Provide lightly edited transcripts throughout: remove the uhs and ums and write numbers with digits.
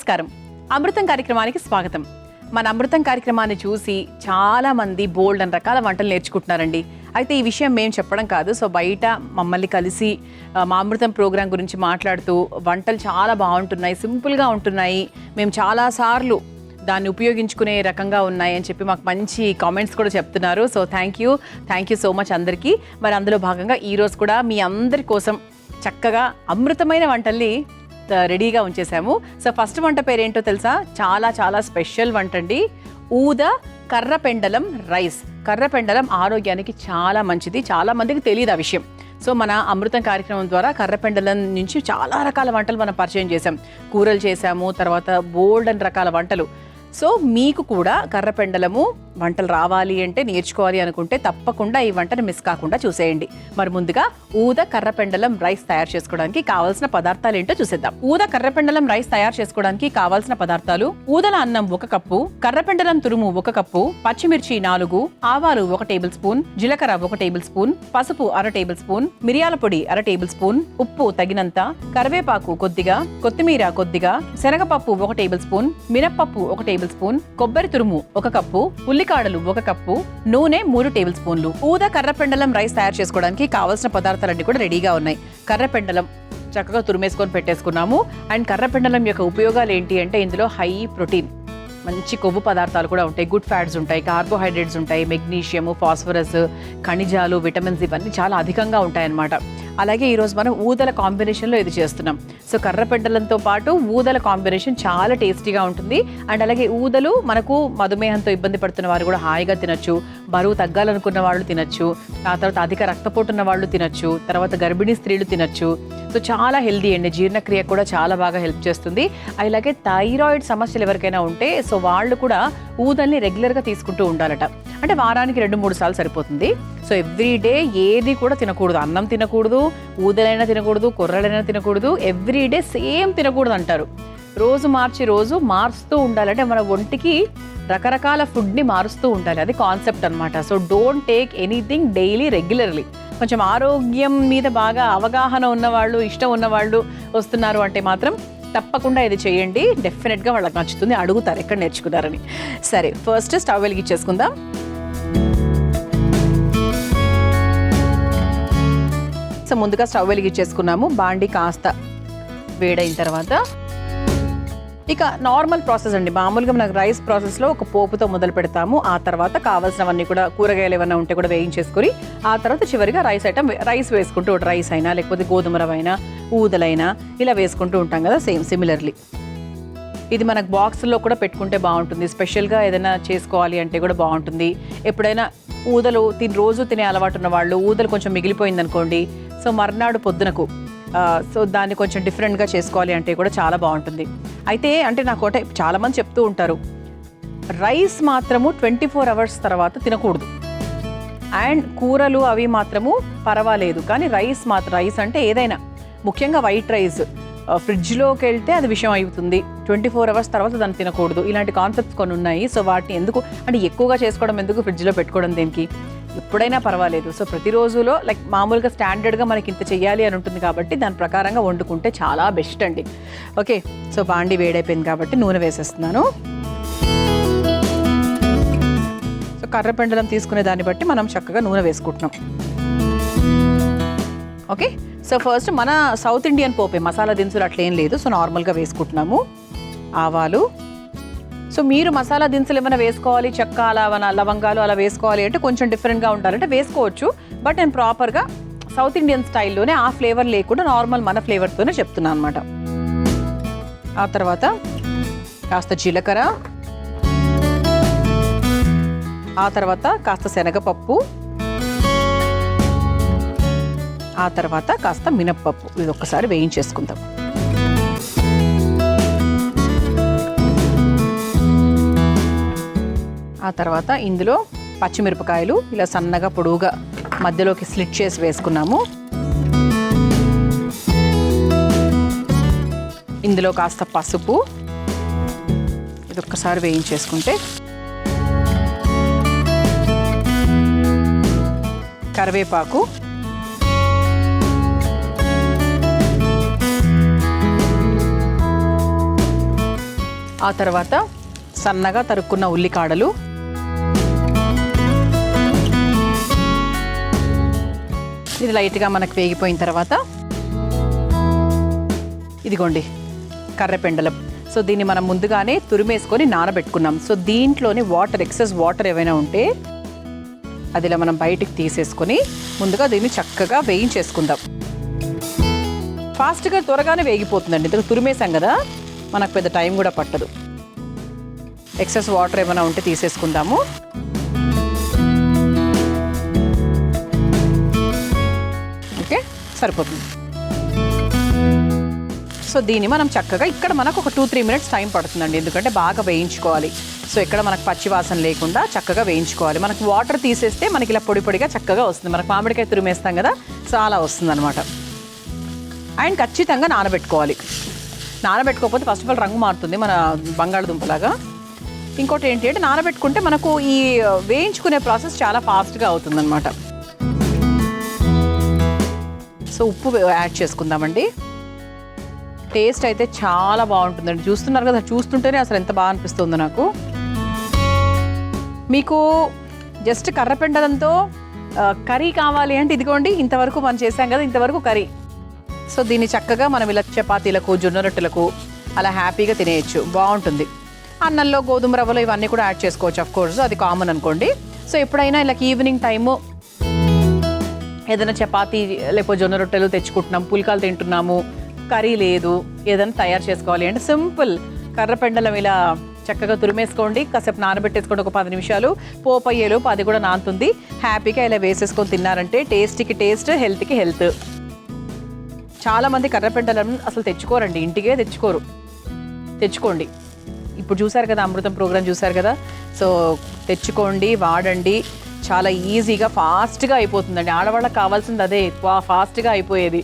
నమస్కారం. అమృతం కార్యక్రమానికి స్వాగతం. మన అమృతం కార్యక్రమాన్ని చూసి చాలా మంది బోల్డ్ అని రకాల వంటలు నేర్చుకుంటున్నారండి. అయితే ఈ విషయం మేము చెప్పడం కాదు, సో బయట మమ్మల్ని కలిసి మా అమృతం ప్రోగ్రాం గురించి మాట్లాడుతూ వంటలు చాలా బాగుంటున్నాయి, సింపుల్గా ఉంటున్నాయి, మేము చాలాసార్లు దాన్ని ఉపయోగించుకునే రకంగా ఉన్నాయి అని చెప్పి మాకు మంచి కామెంట్స్ కూడా చెప్తున్నారు. So thank you so much అందరికీ. మరి అందులో భాగంగా ఈరోజు కూడా మీ అందరి కోసం చక్కగా అమృతమైన వంటల్ని రెడీగా ఉంచేసాము. సో ఫస్ట్ వంట పేరేంటో తెలుసా? చాలా చాలా స్పెషల్ వంట అండి. ఊద కర్రపెండలం రైస్. కర్రపెండలం ఆరోగ్యానికి చాలా మంచిది, చాలా మందికి తెలియదు ఆ విషయం. సో మన అమృతం కార్యక్రమం ద్వారా కర్రపెండలం నుంచి చాలా రకాల వంటలు మనం పరిచయం చేసాం. కూరలు చేసాము, తర్వాత బోల్డ్ అని రకాల వంటలు. సో మీకు కూడా కర్రపెండలము వంటలు రావాలి అంటే, నేర్చుకోవాలి అనుకుంటే తప్పకుండా ఈ వంటను మిస్ కాకుండా చూసేయండి. మరి ముందుగా ఊద కర్రపెండలం రైస్ తయారు చేసుకోవడానికి కావాల్సిన పదార్థాలు ఏంటో చూసేద్దాం. ఊద కర్రపెండలం రైస్ తయారు చేసుకోవడానికి కావాల్సిన పదార్థాలు: ఊదల అన్నం 1 కప్పు, కర్రపెండలం తురుము 1 కప్పు, పచ్చిమిర్చి 4, ఆవాలు 1 టేబుల్ స్పూన్, జీలకర్ర 1 టేబుల్ స్పూన్, పసుపు 1/2 టేబుల్ స్పూన్, మిరియాల పొడి 1/2 టేబుల్ స్పూన్, ఉప్పు తగినంత, కరివేపాకు కొద్దిగా, కొత్తిమీర కొద్దిగా, శనగపప్పు 1 టేబుల్ స్పూన్, మినప్పప్పు 1 టేబుల్ స్పూన్, కొబ్బరి తురుము 1 కప్పు, ఉల్లికాడలు 1 కప్పు, నూనె 3 టేబుల్ స్పూన్లు. ఊద కర్రపెండలం రైస్ తయారు చేసుకోవడానికి కావాల్సిన పదార్థాలన్నీ కూడా రెడీగా ఉన్నాయి. కర్రపెండలం చక్కగా తురిమేసుకొని పెట్టేసుకున్నాము. అండ్ కర్రపెండలం యొక్క ఉపయోగాలు ఏంటి అంటే, ఇందులో హై ప్రోటీన్, మంచి కొవ్వు పదార్థాలు కూడా ఉంటాయి, గుడ్ ఫ్యాట్స్ ఉంటాయి, కార్బోహైడ్రేట్స్ ఉంటాయి, మెగ్నీషియము, ఫాస్ఫరస్, ఖనిజాలు, విటమిన్స్ ఇవన్నీ చాలా అధికంగా ఉంటాయన్నమాట. అలాగే ఈరోజు మనం ఊదల కాంబినేషన్లో ఇది చేస్తున్నాం. సో కర్రపెండలంతో పాటు ఊదల కాంబినేషన్ చాలా టేస్టీగా ఉంటుంది. అండ్ అలాగే ఊదలు మనకు మధుమేహంతో ఇబ్బంది పడుతున్న వారు కూడా హాయిగా తినచ్చు, బరువు తగ్గాలనుకున్న వాళ్ళు తినచ్చు, ఆ తర్వాత అధిక రక్తపోటు ఉన్న వాళ్ళు తినచ్చు, తర్వాత గర్భిణీ స్త్రీలు తినచ్చు. సో చాలా హెల్దీ అండి, జీర్ణక్రియ కూడా చాలా బాగా హెల్ప్ చేస్తుంది. అలాగే థైరాయిడ్ సమస్యలు ఎవరికైనా ఉంటే సో వాళ్ళు కూడా ఊదల్ని రెగ్యులర్గా తీసుకుంటూ ఉండాలట. అంటే వారానికి 2-3 సార్లు సరిపోతుంది. సో ఎవ్రీడే ఏది కూడా తినకూడదు, అన్నం తినకూడదు, ఊదలైనా తినకూడదు, కొర్రలైనా తినకూడదు, ఎవ్రీడే సేమ్ తినకూడదు అంటారు. రోజు మారుస్తూ ఉండాలి. అంటే మన ఒంటికి రకరకాల ఫుడ్ని మారుస్తూ ఉండాలి, అది కాన్సెప్ట్ అనమాట. So don't take anything daily regularly. కొంచెం ఆరోగ్యం మీద బాగా అవగాహన ఉన్నవాళ్ళు, ఇష్టం ఉన్నవాళ్ళు వస్తున్నారు అంటే మాత్రం తప్పకుండా ఇది చేయండి. డెఫినెట్గా వాళ్ళకి నచ్చుతుంది, అడుగుతారు ఎక్కడ నేర్చుకున్నారని. సరే, ఫస్ట్ స్టవ్ వెలిగించేసుకుందాం. సో ముందుగా స్టవ్ వెలిగించేసుకున్నాము. బాండి కాస్త వేడైన తర్వాత ఇక నార్మల్ ప్రాసెస్ అండి, మామూలుగా మనకు రైస్ ప్రాసెస్లో ఒక పోపుతో మొదలు పెడతాము. ఆ తర్వాత కావాల్సినవన్నీ కూడా కూరగాయలు ఏమైనా ఉంటే కూడా వేయించేసుకొని ఆ తర్వాత చివరిగా రైస్ వేసుకుంటూ, రైస్ అయినా లేకపోతే గోధుమ రవ్వ అయినా ఊదలైనా ఇలా వేసుకుంటూ ఉంటాం కదా, సేమ్ సిమిలర్లీ. ఇది మనకు బాక్స్లో కూడా పెట్టుకుంటే బాగుంటుంది, స్పెషల్గా ఏదైనా చేసుకోవాలి అంటే కూడా బాగుంటుంది. ఎప్పుడైనా ఊదలు రోజు తినే అలవాటు ఉన్న వాళ్ళు ఊదలు కొంచెం మిగిలిపోయింది అనుకోండి, సో మర్నాడు పొద్దునకు సో దాన్ని కొంచెం డిఫరెంట్గా చేసుకోవాలి అంటే కూడా చాలా బాగుంటుంది. అయితే అంటే నాకు ఒకటే చాలామంది చెప్తూ ఉంటారు, రైస్ మాత్రము 24 అవర్స్ తర్వాత తినకూడదు, అండ్ కూరలు అవి మాత్రము పర్వాలేదు, కానీ రైస్ అంటే ఏదైనా ముఖ్యంగా వైట్ రైస్ ఫ్రిడ్జ్లోకి వెళ్తే అది విషయం అవుతుంది, 24 అవర్స్ తర్వాత దాన్ని తినకూడదు. ఇలాంటి కాన్సెప్ట్స్ కొన్ని ఉన్నాయి. సో వాటిని ఎందుకు అంటే ఎక్కువగా చేసుకోవడం ఎందుకు, ఫ్రిడ్జ్లో పెట్టుకోవడం దేనికి, ఎప్పుడైనా పర్వాలేదు. సో ప్రతిరోజులో లైక్ మామూలుగా స్టాండర్డ్గా మనకి ఇంత చెయ్యాలి అని ఉంటుంది కాబట్టి దాని ప్రకారంగా వండుకుంటే చాలా బెస్ట్ అండి. ఓకే, సో బాండి వేడైపోయింది కాబట్టి నూనె వేసేస్తున్నాను. సో కర్రపెండలం తీసుకునే దాన్ని బట్టి మనం చక్కగా నూనె వేసుకుంటున్నాం. ఓకే, సో ఫస్ట్ మన సౌత్ ఇండియన్ పోపే, మసాలా దినుసులు అట్లేం లేదు, సో నార్మల్గా వేసుకుంటున్నాము. ఆవాలు. సో మీరు మసాలా దినుసులు ఏమైనా వేసుకోవాలి, చెక్క లవంగాలు అలా వేసుకోవాలి అంటే కొంచెం డిఫరెంట్గా ఉండాలంటే వేసుకోవచ్చు. బట్ నేను ప్రాపర్గా సౌత్ ఇండియన్ స్టైల్లోనే ఆ ఫ్లేవర్ లేకుండా నార్మల్ మన ఫ్లేవర్తోనే చెప్తున్నాను అనమాట. ఆ తర్వాత కాస్త జీలకర్ర, ఆ తర్వాత కాస్త శనగపప్పు, ఆ తర్వాత కాస్త మినప్పప్పు. ఇది ఒక్కసారి వేయించేసుకుందాం. ఆ తర్వాత ఇందులో పచ్చిమిరపకాయలు ఇలా సన్నగా పొడువుగా మధ్యలోకి స్లిట్ చేసి వేసుకున్నాము. ఇందులో కాస్త పసుపు, ఇది ఒక్కసారి వేయించేసుకుంటే కరివేపాకు, ఆ తర్వాత సన్నగా తరుక్కున్న ఉల్లికాడలు, ఇది లైట్గా మనకు వేగిపోయిన తర్వాత ఇదిగోండి కర్రపెండలం. సో దీన్ని మనం ముందుగానే తురిమేసుకొని నానబెట్టుకున్నాం. సో దీంట్లోని వాటర్, ఎక్సెస్ వాటర్ ఏమైనా ఉంటే అది ఇలా మనం బయటికి తీసేసుకొని ముందుగా దీన్ని చక్కగా వేయించేసుకుందాం. ఫాస్ట్గా త్వరగానే వేగిపోతుందండి, ఇందుకు తురిమేసాం కదా, మనకు పెద్ద టైం కూడా పట్టదు. ఎక్సెస్ వాటర్ ఏమైనా ఉంటే తీసేసుకుందాము. ఓకే, సరిపోతుంది. సో దీన్ని మనం చక్కగా ఇక్కడ మనకు ఒక 2-3 మినిట్స్ టైం పడుతుందండి, ఎందుకంటే బాగా వేయించుకోవాలి. సో ఇక్కడ మనకు పచ్చి వాసన లేకుండా చక్కగా వేయించుకోవాలి. మనకు వాటర్ తీసేస్తే మనకి ఇలా పొడి పొడిగా చక్కగా వస్తుంది. మనకు మామిడికాయ తురిమేస్తాం కదా, సో అలా వస్తుంది అనమాట. అండ్ ఖచ్చితంగా నానబెట్టుకోవాలి. నానబెట్టుకోకపోతే ఫస్ట్ ఆఫ్ ఆల్ రంగు మారుతుంది మన బంగాళదుంపలాగా. ఇంకోటి ఏంటి అంటే నానబెట్టుకుంటే మనకు ఈ వేయించుకునే ప్రాసెస్ చాలా ఫాస్ట్గా అవుతుందన్నమాట. సో ఉప్పు యాడ్ చేసుకుందామండి. టేస్ట్ అయితే చాలా బాగుంటుందండి. చూస్తున్నారు కదా, చూస్తుంటేనే అసలు ఎంత బాగా అనిపిస్తుందో నాకు. మీకు జస్ట్ కర్రపెండలంతో కర్రీ కావాలి అంటే ఇదిగోండి, ఇంతవరకు మనం చేసాం కదా, ఇంతవరకు కర్రీ. సో దీన్ని చక్కగా మనం ఇలా చపాతీలకు, జొన్న రొట్టెలకు అలా హ్యాపీగా తినేయచ్చు, బాగుంటుంది. అన్నంలో గోధుమ రవ్వలో ఇవన్నీ కూడా యాడ్ చేసుకోవచ్చు, అఫ్ కోర్స్ అది కామన్ అనుకోండి. సో ఎప్పుడైనా ఇలా ఈవినింగ్ టైము ఏదైనా చపాతీ లేకపోతే జొన్న రొట్టెలు తెచ్చుకుంటున్నాం, పుల్కాలు తింటున్నాము, కర్రీ లేదు, ఏదైనా తయారు చేసుకోవాలి అంటే సింపుల్ కర్రపెండలం ఇలా చక్కగా తురిమేసుకోండి, కాసేపు నానబెట్టేసుకోండి ఒక 10 నిమిషాలు. పోపు అయ్యేలోపు అది కూడా నానుతుంది. హ్యాపీగా ఇలా వేసేసుకొని తిన్నారంటే టేస్ట్కి టేస్ట్, హెల్త్కి హెల్త్. చాలామంది కర్రపెండలం అసలు తెచ్చుకోరండి, ఇంటికే తెచ్చుకోరు. తెచ్చుకోండి. ఇప్పుడు చూసారు కదా, అమృతం ప్రోగ్రాం చూసారు కదా, సో తెచ్చుకోండి, వాడండి. చాలా ఈజీగా ఫాస్ట్గా అయిపోతుందండి. ఆడవాళ్ళకి కావాల్సింది అదే, ఫాస్ట్గా అయిపోయేది.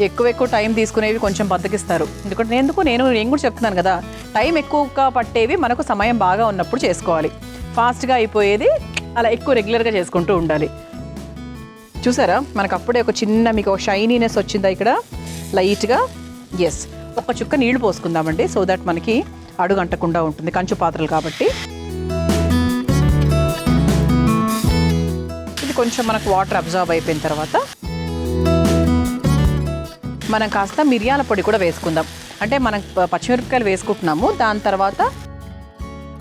ఎక్కువ టైం తీసుకునేవి కొంచెం బద్దకిస్తారు. ఎందుకంటే నేను కూడా చెప్తున్నాను కదా, టైం ఎక్కువగా పట్టేవి మనకు సమయం బాగా ఉన్నప్పుడు చేసుకోవాలి. ఫాస్ట్గా అయిపోయేది అలా ఎక్కువ రెగ్యులర్గా చేసుకుంటూ ఉండాలి. చూసారా, మనకు అప్పుడే ఒక చిన్న మీకు షైనీనెస్ వచ్చిందా ఇక్కడ లైట్గా. ఎస్, ఒక చుక్క నీళ్లు పోసుకుందామండి, సో దట్ మనకి అడుగు అంటకుండా ఉంటుంది, కంచు పాత్రలు కాబట్టి. ఇది కొంచెం మనకు వాటర్ అబ్జర్వ్ అయిపోయిన తర్వాత మనం కాస్త మిరియాల పొడి కూడా వేసుకుందాం. అంటే మనం పచ్చిమిరపకాయలు వేసుకుంటున్నాము, దాని తర్వాత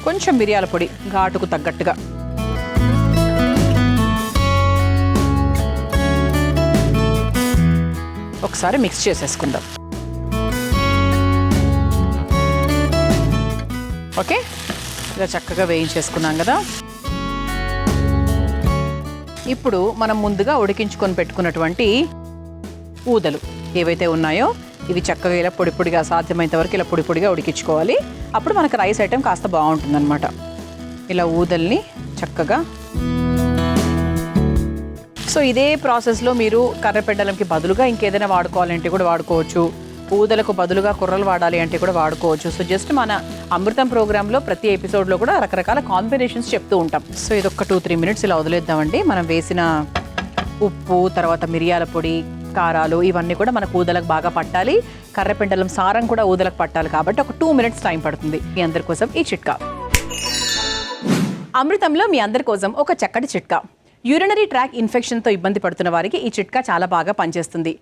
కొంచెం మిరియాల పొడి ఘాటుకు తగ్గట్టుగా. ఒకసారి మిక్స్ చేసేసుకుందాం. ఓకే, ఇలా చక్కగా వేయించేసుకున్నాం కదా. ఇప్పుడు మనం ముందుగా ఉడికించుకొని పెట్టుకున్నటువంటి ఊదలు ఏవైతే ఉన్నాయో ఇవి చక్కగా ఇలా పొడి పొడిగా, సాధ్యమైనంత వరకు ఇలా పొడి పొడిగా ఉడికించుకోవాలి. అప్పుడు మనకు రైస్ ఐటెం కాస్త బాగుంటుందన్నమాట. ఇలా ఊదల్ని చక్కగా. సో ఇదే ప్రాసెస్లో మీరు కర్రపెండలంకి బదులుగా ఇంకేదైనా వాడుకోవాలంటే కూడా వాడుకోవచ్చు. ఊదలకు బదులుగా కుర్రలు వాడాలి అంటే కూడా వాడుకోవచ్చు. సో జస్ట్ మన అమృతం ప్రోగ్రాంలో ప్రతి ఎపిసోడ్లో కూడా రకరకాల కాంబినేషన్స్ చెప్తూ ఉంటాం. సో ఇది ఒక 2-3 మినిట్స్ ఇలా వదిలేద్దామండి. మనం వేసిన ఉప్పు, తర్వాత మిరియాల పొడి, కారాలు ఇవన్నీ కూడా మనకు ఊదలకు బాగా పట్టాలి. కర్రపెండలం సారం కూడా ఊదలకు పట్టాలి కాబట్టి ఒక 2 మినిట్స్ టైం పడుతుంది. మీ అందరి కోసం ఈ చిట్కా. అమృతంలో మీ అందరి కోసం ఒక చక్కటి చిట్కా. యూరినరీ ట్రాక్ ఇన్ఫెక్షన్తో ఇబ్బంది పడుతున్న వారికి ఈ చిట్కా చాలా బాగా పనిచేస్తుంది.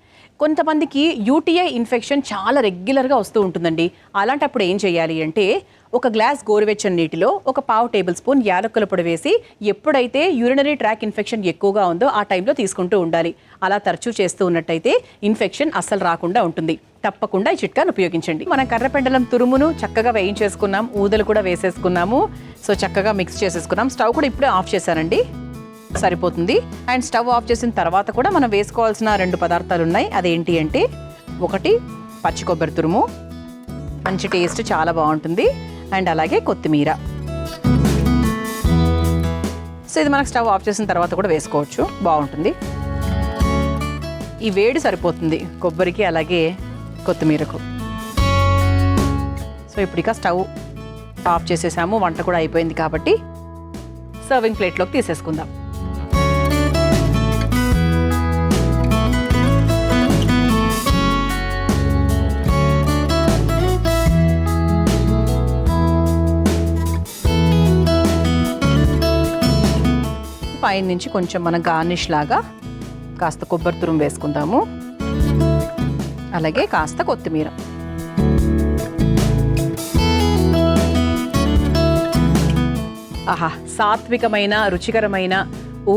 కొంతమందికి యూటీఐ ఇన్ఫెక్షన్ చాలా రెగ్యులర్గా వస్తూ ఉంటుందండి. అలాంటప్పుడు ఏం చేయాలి అంటే ఒక గ్లాస్ గోరువెచ్చని నీటిలో ఒక 1/2 టేబుల్ స్పూన్ యాలక్కుల పొడి వేసి ఎప్పుడైతే యూరినరీ ట్రాక్ ఇన్ఫెక్షన్ ఎక్కువగా ఉందో ఆ టైంలో తీసుకుంటూ ఉండాలి. అలా తరచూ చేస్తూ ఉన్నట్టయితే ఇన్ఫెక్షన్ అస్సలు రాకుండా ఉంటుంది. తప్పకుండా ఈ చిట్కాను ఉపయోగించండి. మనం కర్రపెండలం తురుమును చక్కగా వేయించేసుకున్నాం, ఊదలు కూడా వేసేసుకున్నాము. సో చక్కగా మిక్స్ చేసేసుకున్నాం. స్టవ్ కూడా ఇప్పుడే ఆఫ్ చేశానండి, సరిపోతుంది. అండ్ స్టవ్ ఆఫ్ చేసిన తర్వాత కూడా మనం వేసుకోవాల్సిన 2 పదార్థాలు ఉన్నాయి. అదేంటి అంటే ఒకటి పచ్చి కొబ్బరి తురుము, మంచి టేస్ట్ చాలా బాగుంటుంది. అండ్ అలాగే కొత్తిమీర. సో ఇది మనకు స్టవ్ ఆఫ్ చేసిన తర్వాత కూడా వేసుకోవచ్చు, బాగుంటుంది. ఈ వేడి సరిపోతుంది కొబ్బరికి అలాగే కొత్తిమీరకు. సో ఇప్పుడు ఇక స్టవ్ ఆఫ్ చేసేసాము, వంట కూడా అయిపోయింది కాబట్టి సర్వింగ్ ప్లేట్లోకి తీసేసుకుందాం. పైన నుంచి కొంచెం మన గార్నిష్ లాగా కాస్త కొబ్బరి తురుము వేసుకుందాము. అలాగే కాస్త కొత్తిమీర. ఆహా, సాత్వికమైన రుచికరమైన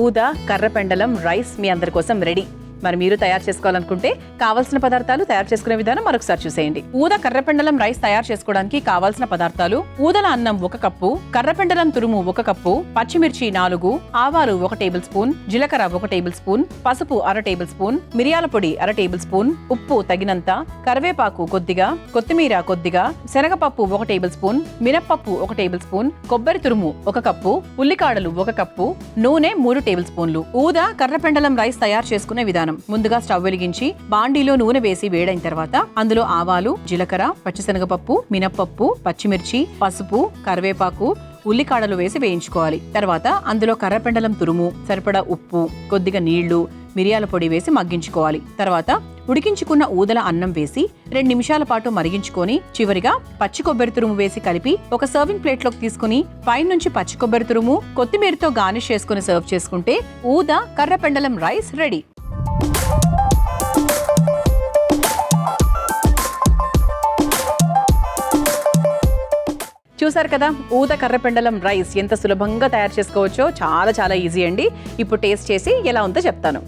ఊద కర్రపెండలం రైస్ మీ అందరి కోసం రెడీ. మరి మీరు తయారు చేసుకోవాలనుకుంటే కావాల్సిన పదార్థాలు, తయారు చేసుకునే విధానం మరొకసారి చూసేయండి. ఊద కర్రపెండలం రైస్ తయారు చేసుకోవడానికి కావాల్సిన పదార్థాలు: ఊదల అన్నం 1 కప్పు, కర్రపెండలం తురుము 1 కప్పు, పచ్చిమిర్చి 4, ఆవాలు 1 టేబుల్ స్పూన్, జీలకర్ర 1 టేబుల్ స్పూన్, పసుపు 1/2 టేబుల్ స్పూన్, మిరియాల పొడి 1/2 టేబుల్ స్పూన్, ఉప్పు తగినంత, కరివేపాకు కొద్దిగా, కొత్తిమీర కొద్దిగా, శనగపప్పు 1 టేబుల్ స్పూన్, మినప్పప్పు 1 టేబుల్ స్పూన్, కొబ్బరి తురుము 1 కప్పు, ఉల్లికాడలు 1 కప్పు, నూనె 3 టేబుల్ స్పూన్లు. ఊద కర్రపెండలం రైస్ తయారు చేసుకునే విధానం: ముందుగా స్టవ్ వెలిగించి బాండీలో నూనె వేసి వేడైన తర్వాత అందులో ఆవాలు, జీలకర్ర, పచ్చిశనగపప్పు, మినప్పప్పు, పచ్చిమిర్చి, పసుపు, కరివేపాకు, ఉల్లికాడలు వేసి వేయించుకోవాలి. తర్వాత అందులో కర్రపెండలం తురుము, సరిపడా ఉప్పు, కొద్దిగా నీళ్లు, మిరియాల పొడి వేసి మగ్గించుకోవాలి. తర్వాత ఉడికించుకున్న ఊదల అన్నం వేసి 2 నిమిషాల పాటు మరిగించుకొని చివరిగా పచ్చి కొబ్బరి తురుము వేసి కలిపి ఒక సర్వింగ్ ప్లేట్ లోకి తీసుకుని పైనుంచి పచ్చి కొబ్బరి తురుము, కొత్తిమీరతో గార్నిష్ చేసుకుని సర్వ్ చేసుకుంటే ఊద కర్రపెండలం రైస్ రెడీ. చూసారు కదా, ఊద కర్రపెండలం రైస్ ఎంత సులభంగా తయారు చేసుకోవచ్చో. చాలా చాలా ఈజీ అండి. ఇప్పుడు టేస్ట్ చేసి ఎలా ఉందో చెప్తాను.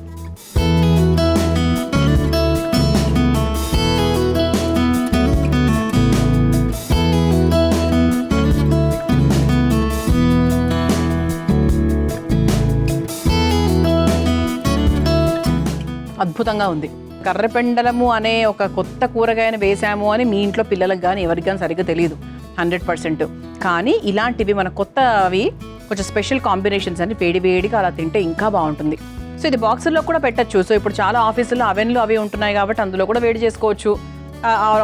అద్భుతంగా ఉంది. కర్రపెండలము అనే ఒక కొత్త కూరగాయను వేసాము అని మీ ఇంట్లో పిల్లలకు కానీ ఎవరికి కానీ సరిగ్గా తెలియదు 100%. కానీ ఇలాంటివి మన కొత్తవి కొంచెం స్పెషల్ కాంబినేషన్స్ అని వేడివేడిగా అలా తింటే ఇంకా బాగుంటుంది. సో ఇది బాక్సుల్లో కూడా పెట్టచ్చు. సో ఇప్పుడు చాలా ఆఫీసుల్లో అవెన్లు అవి ఉంటున్నాయి కాబట్టి అందులో కూడా వేడి చేసుకోవచ్చు.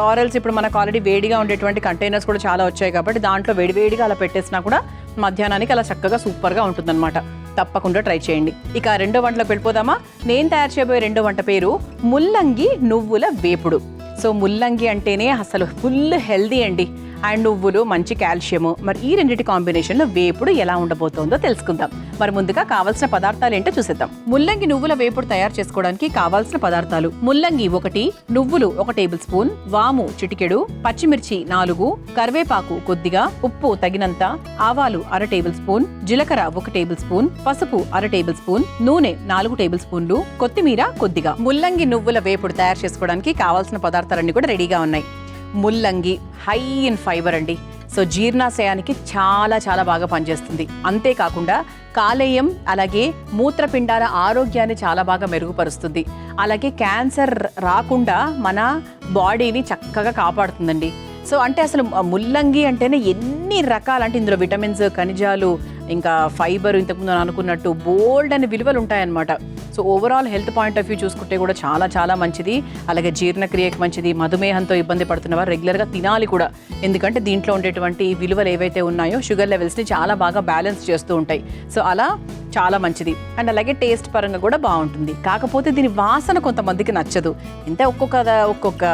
ఆరల్స్ ఇప్పుడు మనకు ఆల్రెడీ వేడిగా ఉండేటువంటి కంటైనర్స్ కూడా చాలా వచ్చాయి కాబట్టి దాంట్లో వేడివేడిగా అలా పెట్టేసినా కూడా మధ్యాహ్నానికి అలా చక్కగా సూపర్గా ఉంటుందన్నమాట. తప్పకుండా ట్రై చేయండి. ఇక రెండో వంటలోకి వెళ్ళిపోదామా? నేను తయారు చేయబోయే రెండో వంట పేరు ముల్లంగి నువ్వుల వేపుడు. సో ముల్లంగి అంటేనే అసలు ఫుల్ హెల్దీ అండి. అండ్ నువ్వులు మంచి కాల్షియము. మరి ఈ రెండింటి కాంబినేషన్లో వేపుడు ఎలా ఉండబోతోందో తెలుసుకుందాం. మరి ముందుగా కావాల్సిన పదార్థాలు ఏంటో చూసేద్దాం. ముల్లంగి నువ్వుల వేపుడు తయారు చేసుకోవడానికి కావాల్సిన పదార్థాలు: ముల్లంగి 1, నువ్వులు 1 టేబుల్ స్పూన్, వాము చిటికెడు, పచ్చిమిర్చి 4, కరివేపాకు కొద్దిగా, ఉప్పు తగినంత, ఆవాలు 1/2 టేబుల్ స్పూన్, జీలకర్ర 1 టేబుల్ స్పూన్, పసుపు 1/2 టేబుల్ స్పూన్, నూనె 4 టేబుల్ స్పూన్లు, కొత్తిమీర కొద్దిగా. ముల్లంగి నువ్వుల వేపుడు తయారు చేసుకోవడానికి కావాల్సిన పదార్థాలన్నీ కూడా రెడీగా ఉన్నాయి. ముల్లంగి హై ఇన్ ఫైబర్ అండి. సో జీర్ణాశయానికి చాలా చాలా బాగా పనిచేస్తుంది. అంతేకాకుండా కాలేయం అలాగే మూత్రపిండాల ఆరోగ్యాన్ని చాలా బాగా మెరుగుపరుస్తుంది. అలాగే క్యాన్సర్ రాకుండా మన బాడీని చక్కగా కాపాడుతుందండి. సో అంటే అసలు ముల్లంగి అంటేనే ఎన్ని రకాలు, అంటే ఇందులో విటమిన్స్, ఖనిజాలు, ఇంకా ఫైబర్, ఇంతకుముందు అనుకున్నట్టు బోల్డ్ అనే విలువలు ఉంటాయన్నమాట. So overall health point of view చూసుకుంటే కూడా చాలా చాలా మంచిది. అలాగే జీర్ణక్రియకి మంచిది. మధుమేహంతో ఇబ్బంది పడుతున్న వారు రెగ్యులర్గా తినాలి కూడా. ఎందుకంటే దీంట్లో ఉండేటువంటి విలువలు ఏవైతే ఉన్నాయో షుగర్ లెవెల్స్ని చాలా బాగా బ్యాలెన్స్ చేస్తూ ఉంటాయి. సో అలా చాలా మంచిది. అండ్ అలాగే టేస్ట్ పరంగా కూడా బాగుంటుంది. కాకపోతే దీని వాసన కొంతమందికి నచ్చదు. ఇంతే ఒక్కొక్క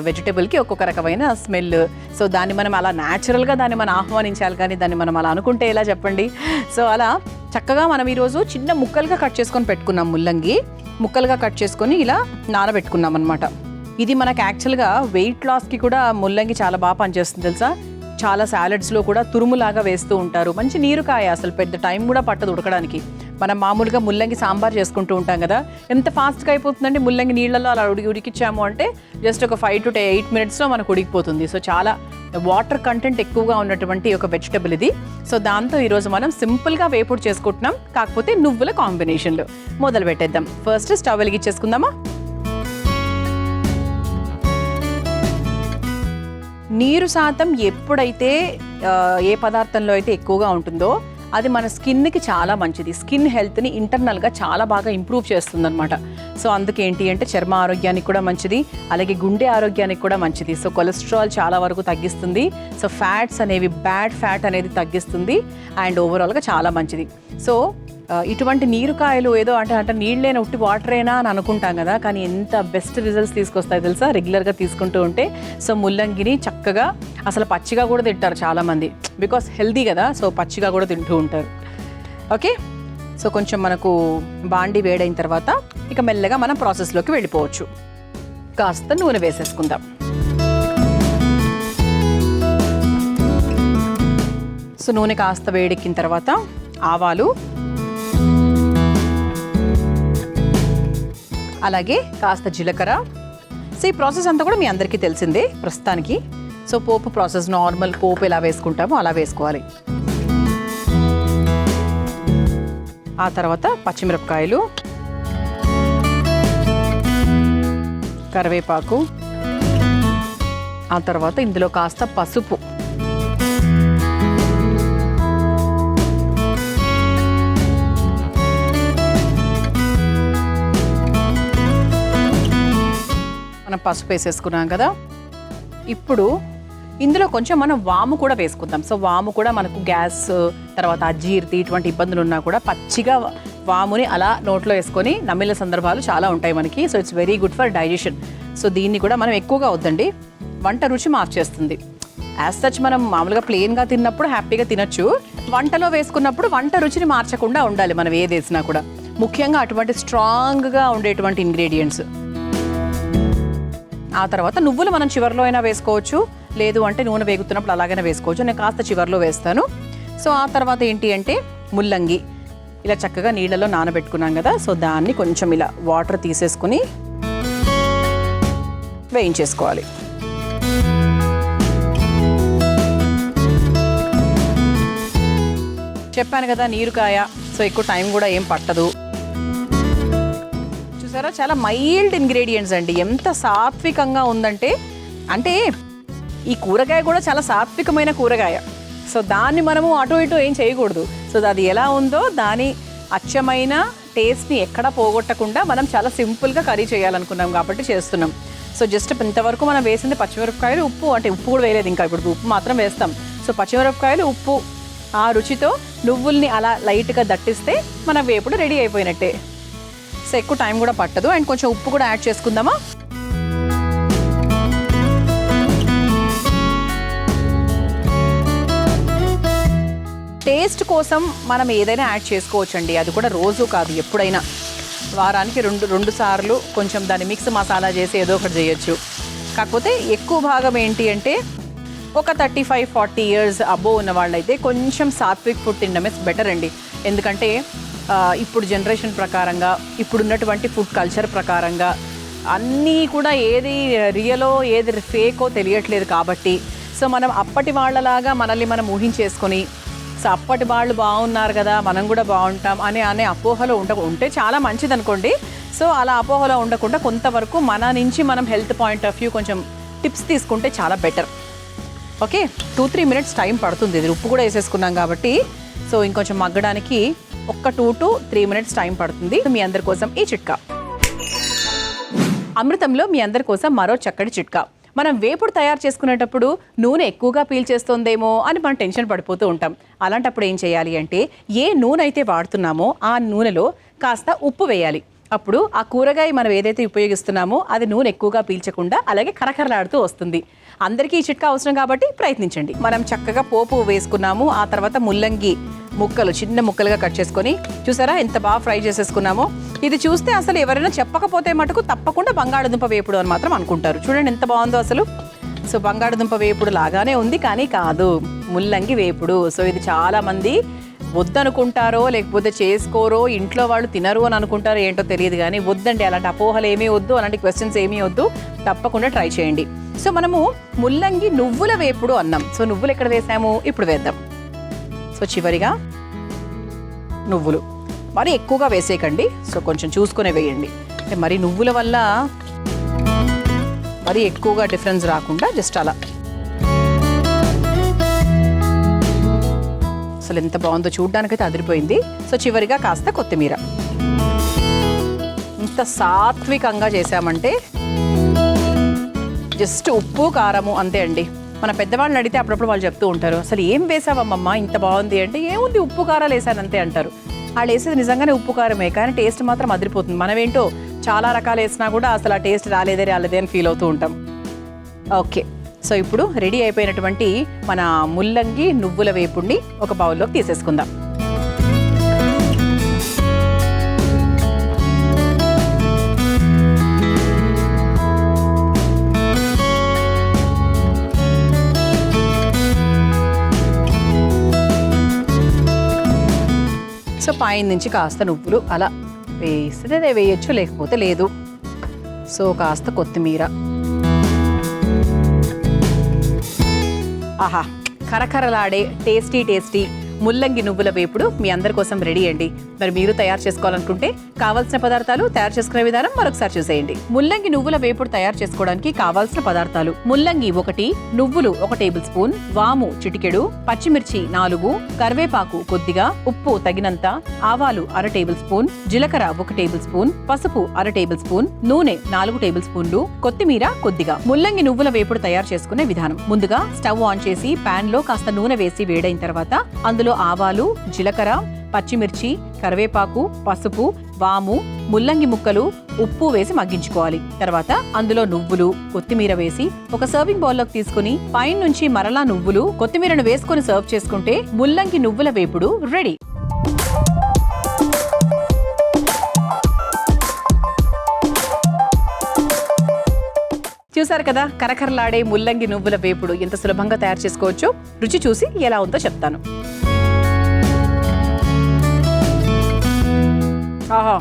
వెజిటేబుల్కి ఒక్కొక్క రకమైన స్మెల్. సో దాన్ని మనం అలా న్యాచురల్గా దాన్ని మనం ఆహ్వానించాలి, కానీ దాన్ని మనం అలా అనుకుంటే ఎలా చెప్పండి. సో అలా చక్కగా మనం ఈరోజు చిన్న ముక్కలుగా కట్ చేసుకొని పెట్టుకున్నాం. ముల్లంగి ముక్కలుగా కట్ చేసుకొని ఇలా నానబెట్టుకున్నాం అనమాట. ఇది మనకు యాక్చువల్గా వెయిట్ లాస్కి కూడా ముల్లంగి చాలా బాగా పనిచేస్తుంది తెలుసా. చాలా సాలడ్స్లో కూడా తురుములాగా వేస్తూ ఉంటారు. మంచి నీరుకాయ, అసలు పెద్ద టైం కూడా పట్టదు ఉడకడానికి. మనం మామూలుగా ముల్లంగి సాంబార్ చేసుకుంటూ ఉంటాం కదా, ఎంత ఫాస్ట్గా అయిపోతుందండి. ముల్లంగి నీళ్ళలో అలా ఉడికిచ్చాము అంటే జస్ట్ ఒక 5 to 8 minutesలో మనకు ఉడికిపోతుంది. సో చాలా వాటర్ కంటెంట్ ఎక్కువగా ఉన్నటువంటి ఒక వెజిటబుల్ ఇది. సో దాంతో ఈరోజు మనం సింపుల్గా వేపుడు చేసుకుంటున్నాం, కాకపోతే నువ్వుల కాంబినేషన్లో. మొదలు పెట్టేద్దాం. ఫస్ట్ స్టవ్ వెలిగించేసుకుందామా. నీరు శాతం ఎప్పుడైతే ఏ పదార్థంలో అయితే ఎక్కువగా ఉంటుందో అది మన స్కిన్కి చాలా మంచిది. స్కిన్ హెల్త్ని ఇంటర్నల్గా చాలా బాగా ఇంప్రూవ్ చేస్తుందన్నమాట. సో అందుకేంటి అంటే చర్మ ఆరోగ్యానికి కూడా మంచిది, అలాగే గుండె ఆరోగ్యానికి కూడా మంచిది. సో కొలెస్ట్రాల్ చాలా వరకు తగ్గిస్తుంది. సో ఫ్యాట్స్ అనేవి, బ్యాడ్ ఫ్యాట్ అనేది తగ్గిస్తుంది. అండ్ ఓవరాల్గా చాలా మంచిది. సో ఇటువంటి నీరుకాయలు ఏదో అంటే నీళ్ళైనా ఉట్టి వాటరేనా అని అనుకుంటాం కదా, కానీ ఎంత బెస్ట్ రిజల్ట్స్ తీసుకొస్తాయి తెలుసా రెగ్యులర్గా తీసుకుంటూ ఉంటే. సో ముల్లంగిని చక్కగా అసలు పచ్చిగా కూడా తింటారు చాలామంది, బికాస్ హెల్దీ కదా. సో పచ్చిగా కూడా తింటూ ఉంటారు. ఓకే, సో కొంచెం మనకు బాండి వేడైన తర్వాత ఇక మెల్లగా మనం ప్రాసెస్లోకి వెళ్ళిపోవచ్చు. కాస్త నూనె వేసేసుకుందాం. సో నూనె కాస్త వేడెక్కిన తర్వాత ఆవాలు, అలాగే కాస్త జీలకర్ర. సో ఈ ప్రాసెస్ అంతా కూడా మీ అందరికీ తెలిసిందే ప్రస్తుతానికి. సో పోపు ప్రాసెస్ నార్మల్ పోపు ఎలా వేసుకుంటామో అలా వేసుకోవాలి. ఆ తర్వాత పచ్చిమిరపకాయలు, కరివేపాకు, ఆ తర్వాత ఇందులో కాస్త పసుపు, మనం పసుపు వేసేసుకున్నాం కదా. ఇప్పుడు ఇందులో కొంచెం మనం వాము కూడా వేసుకుందాం. సో వాము కూడా మనకు గ్యాస్, తర్వాత అజీర్తి ఇటువంటి ఇబ్బందులు ఉన్నా కూడా పచ్చిగా వాముని అలా నోట్లో వేసుకొని నమిలిన సందర్భాలు చాలా ఉంటాయి మనకి. So it's very good for digestion. So దీన్ని కూడా మనం ఎక్కువగా వద్దండి, వంట రుచి మార్చేస్తుంది. యాజ్ సచ్ మనం మామూలుగా ప్లెయిన్గా తిన్నప్పుడు హ్యాపీగా తినచ్చు. వంటలో వేసుకున్నప్పుడు వంట రుచిని మార్చకుండా ఉండాలి మనం ఏది వేసినా కూడా, ముఖ్యంగా అటువంటి స్ట్రాంగ్గా ఉండేటువంటి ఇంగ్రీడియంట్స్. ఆ తర్వాత నువ్వులు మనం చివరిలో అయినా వేసుకోవచ్చు, లేదు అంటే నూనె వేగుతున్నప్పుడు అలాగైనా వేసుకోవచ్చు. నేను కాస్త చివరిలో వేస్తాను. సో ఆ తర్వాత ఏంటి అంటే ముల్లంగి ఇలా చక్కగా నీళ్ళలో నానబెట్టుకున్నాం కదా. సో దాన్ని కొంచెం ఇలా వాటర్ తీసేసుకుని వేయించేసుకోవాలి. చెప్పాను కదా నీరుకాయ, సో ఎక్కువ టైం కూడా ఏం పట్టదు. చూసారా, చాలా మైల్డ్ ఇంగ్రీడియంట్స్ అండి. ఎంత సాత్వికంగా ఉందంటే, అంటే ఈ కూరగాయ కూడా చాలా సాత్వికమైన కూరగాయ. సో దాన్ని మనము అటు ఇటు ఏం చేయకూడదు. సో అది ఎలా ఉందో దాని అచ్చమైన టేస్ట్ని ఎక్కడా పోగొట్టకుండా మనం చాలా సింపుల్గా కర్రీ చేయాలనుకున్నాం కాబట్టి చేస్తున్నాం. సో జస్ట్ ఇంతవరకు మనం వేసింది పచ్చిమిరపకాయలు, ఉప్పు, అంటే ఉప్పు కూడా వేయలేదు ఇంకా, ఇప్పుడు ఉప్పు మాత్రం వేస్తాం. సో పచ్చిమిరపకాయలు, ఉప్పు, ఆ రుచితో నువ్వుల్ని అలా లైట్గా దట్టిస్తే మన వేపుడు రెడీ అయిపోయినట్టే. సో ఎక్కువ టైం కూడా పట్టదు. అండ్ కొంచెం ఉప్పు కూడా యాడ్ చేసుకుందామా. టేస్ట్ కోసం మనం ఏదైనా యాడ్ చేసుకోవచ్చండి, అది కూడా రోజు కాదు, ఎప్పుడైనా వారానికి రెండు సార్లు కొంచెం దాన్ని మిక్స్ మసాలా చేసి ఏదో ఒకటి చేయొచ్చు. కాకపోతే ఎక్కువ భాగం ఏంటి అంటే ఒక 35-40 ఇయర్స్ అబోవ్ ఉన్న వాళ్ళైతే కొంచెం సాత్విక్ ఫుడ్ తినడమే బెటర్ అండి. ఎందుకంటే ఇప్పుడు జనరేషన్ ప్రకారంగా, ఇప్పుడున్నటువంటి ఫుడ్ కల్చర్ ప్రకారంగా అన్నీ కూడా ఏది రియలో ఏది ఫేకో తెలియట్లేదు కాబట్టి, సో మనం అప్పటి వాళ్ళలాగా మనల్ని మనం ఊహించేసుకొని, సో అప్పటి వాళ్ళు బాగున్నారు కదా మనం కూడా బాగుంటాం అనే అపోహలో ఉంటే చాలా మంచిది అనుకోండి. సో అలా అపోహలో ఉండకుండా కొంతవరకు మన నుంచి మనం హెల్త్ పాయింట్ ఆఫ్ వ్యూ కొంచెం టిప్స్ తీసుకుంటే చాలా బెటర్. ఓకే, 2-3 మినిట్స్ టైం పడుతుంది. ఇది ఉప్పు కూడా వేసేసుకున్నాం కాబట్టి, సో ఇంకొంచెం మగ్గడానికి ఒక 2 to 3 మినిట్స్ టైం పడుతుంది. మీ అందరి కోసం ఈ చిట్కా. అమృతంలో మీ అందరి కోసం మరో చక్కటి చిట్కా. మనం వేపుడు తయారు చేసుకునేటప్పుడు నూనె ఎక్కువగా పీల్చేస్తుందేమో అని మనం టెన్షన్ పడిపోతూ ఉంటాం. అలాంటప్పుడు ఏం చేయాలి అంటే, ఏ నూనె అయితే వాడుతున్నామో ఆ నూనెలో కాస్త ఉప్పు వేయాలి. అప్పుడు ఆ కూరగాయ మనం ఏదైతే ఉపయోగిస్తున్నామో అది నూనె ఎక్కువగా పీల్చకుండా అలాగే కరకరలాడుతూ వస్తుంది. అందరికీ ఈ చిట్కా అవసరం కాబట్టి ప్రయత్నించండి. మనం చక్కగా పోపు వేసుకున్నాము. ఆ తర్వాత ముల్లంగి ముక్కలు చిన్న ముక్కలుగా కట్ చేసుకొని, చూసారా ఎంత బాగా ఫ్రై చేసేసుకున్నామో. ఇది చూస్తే అసలు ఎవరైనా చెప్పకపోతే మటుకు తప్పకుండా బంగాళదుంప వేపుడు అని మాత్రం అనుకుంటారు. చూడండి ఎంత బాగుందో అసలు. సో బంగాళదుంప వేపుడు లాగానే ఉంది, కానీ కాదు, ముల్లంగి వేపుడు. సో ఇది చాలా మంది వద్దనుకుంటారో లేకపోతే చేసుకోరో, ఇంట్లో వాళ్ళు తినరు అని అనుకుంటారో ఏంటో తెలియదు, కానీ వద్దండి, అలాంటి అపోహలు ఏమీ వద్దు, అలాంటి క్వశ్చన్స్ ఏమీ వద్దు, తప్పకుండా ట్రై చేయండి. సో మనము ముల్లంగి నువ్వుల వేపుడు అన్నాం. సో నువ్వులు ఎక్కడ వేసాము ఇప్పుడు వేద్దాం. సో చివరిగా నువ్వులు మరి ఎక్కువగా వేసేయకండి, సో కొంచెం చూసుకునే వేయండి. అంటే మరి నువ్వుల వల్ల మరి ఎక్కువగా డిఫరెన్స్ రాకుండా జస్ట్ అలా. అసలు ఎంత బాగుందో, చూడ్డానికైతే అదిరిపోయింది. సో చివరిగా కాస్త కొత్తిమీర. ఇంత సాత్వికంగా చేసామంటే జస్ట్ ఉప్పు కారము అంతే అండి. మన పెద్దవాళ్ళని అడిగితే అప్పుడప్పుడు వాళ్ళు చెప్తూ ఉంటారు, అసలు ఏం వేసావమ్మమ్మ ఇంత బాగుంది అంటే, ఏముంది ఉప్పు కారాలు వేసాను అంతే అంటారు. వాళ్ళు వేసేది నిజంగానే ఉప్పు కారమే, కానీ టేస్ట్ మాత్రం అదిరిపోతుంది. మనం ఏంటో చాలా రకాలు వేసినా కూడా అసలు ఆ టేస్ట్ రాలేదే అని ఫీల్ అవుతూ ఉంటాం. ఓకే, సో ఇప్పుడు రెడీ అయిపోయినటువంటి మన ముల్లంగి నువ్వుల వేపుడిని ఒక బౌల్లోకి తీసేసుకుందాం. సో పైన నుంచి కాస్త నువ్వులు అలా వేస్తే వేయచ్చు, లేకపోతే లేదు. సో కాస్త కొత్తిమీర. ఆహా, కరకరలాడే టేస్టీ ముల్లంగి నువ్వుల వేపుడు మీ అందరి కోసం రెడీ అండి. మరి మీరు తయారు చేసుకోవాలనుకుంటే కావాల్సిన పదార్థాలు, తయారు చేసుకునే విధానం మరొకసారి చూసేయండి. ముల్లంగి నువ్వుల వేపుడు తయారు చేసుకోవడానికి కావాల్సిన పదార్థాలు: ముల్లంగి 1, నువ్వులు 1 టేబుల్ స్పూన్, వాము చిటికెడు, పచ్చిమిర్చి 4, కరివేపాకు కొద్దిగా, ఉప్పు తగినంత, ఆవాలు 1/2 టేబుల్ స్పూన్, జీలకర్ర 1 టేబుల్ స్పూన్, పసుపు 1/2 టేబుల్ స్పూన్, నూనె 4 టేబుల్ స్పూన్లు, కొత్తిమీర కొద్దిగా. ముల్లంగి నువ్వుల వేపుడు తయారు చేసుకునే విధానం: ముందుగా స్టవ్ ఆన్ చేసి పాన్ లో కాస్త నూనె వేసి వేడైన తర్వాత అందులో ఆవాలు, జీలకర్ర, పచ్చిమిర్చి, కరివేపాకు, పసుపు, వాము, ముల్లంగి ముక్కలు, ఉప్పు వేసి మగ్గించుకోవాలి. తర్వాత అందులో నువ్వులు, కొత్తిమీర వేసి ఒక సర్వింగ్ బౌల్లోకి తీసుకుని పైన నుంచి మరలా నువ్వులు, కొత్తిమీరను వేసుకుని సర్వ్ చేసుకుంటే ముల్లంగి నువ్వుల వేపుడు రెడీ. చూసారు కదా, కరకరలాడే ముల్లంగి నువ్వుల వేపుడు ఎంత సులభంగా తయారు చేసుకోవచ్చో రుచి చూసి ఎలా ఉందో చెప్తాను. ఆహా,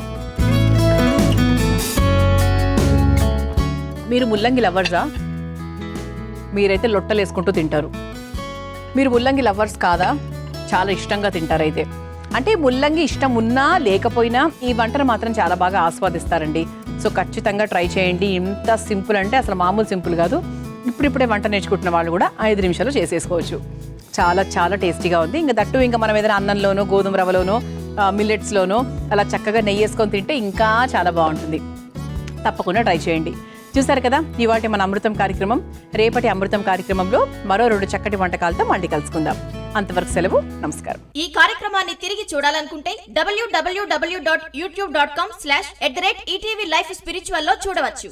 మీరు ముల్లంగి లవర్సా? మీరైతే లొట్టలు వేసుకుంటూ తింటారు. మీరు ముల్లంగి లవర్స్ కాదా? చాలా ఇష్టంగా తింటారైతే. అంటే ముల్లంగి ఇష్టం ఉన్నా లేకపోయినా ఈ వంటను మాత్రం చాలా బాగా ఆస్వాదిస్తారండి. సో ఖచ్చితంగా ట్రై చేయండి. ఇంత సింపుల్ అంటే అసలు మామూలు సింపుల్ కాదు. ఇప్పుడిప్పుడే వంట నేర్చుకుంటున్న వాళ్ళు కూడా 5 నిమిషాలు చేసేసుకోవచ్చు. చాలా చాలా టేస్టీగా ఉంది. ఇంకా దట్టు ఇంకా మనం ఏదైనా అన్నంలోనో, గోధుమ రవ్వలోనో, మిల్లెట్స్లోనో అలా చక్కగా నెయ్యి వేసుకొని తింటే ఇంకా చాలా బాగుంటుంది. తప్పకుండా ట్రై చేయండి. చూసారు కదా, ఇవాటి మన అమృతం కార్యక్రమం. రేపటి అమృతం కార్యక్రమంలో మరో 2 చక్కటి వంటకాలతో మళ్ళీ కలుసుకుందాం. అంతవరకు సెలవు, నమస్కారం. ఈ కార్యక్రమాన్ని తిరిగి చూడాలనుకుంటే www.youtube.com/ETV Life Spiritual లో చూడవచ్చు.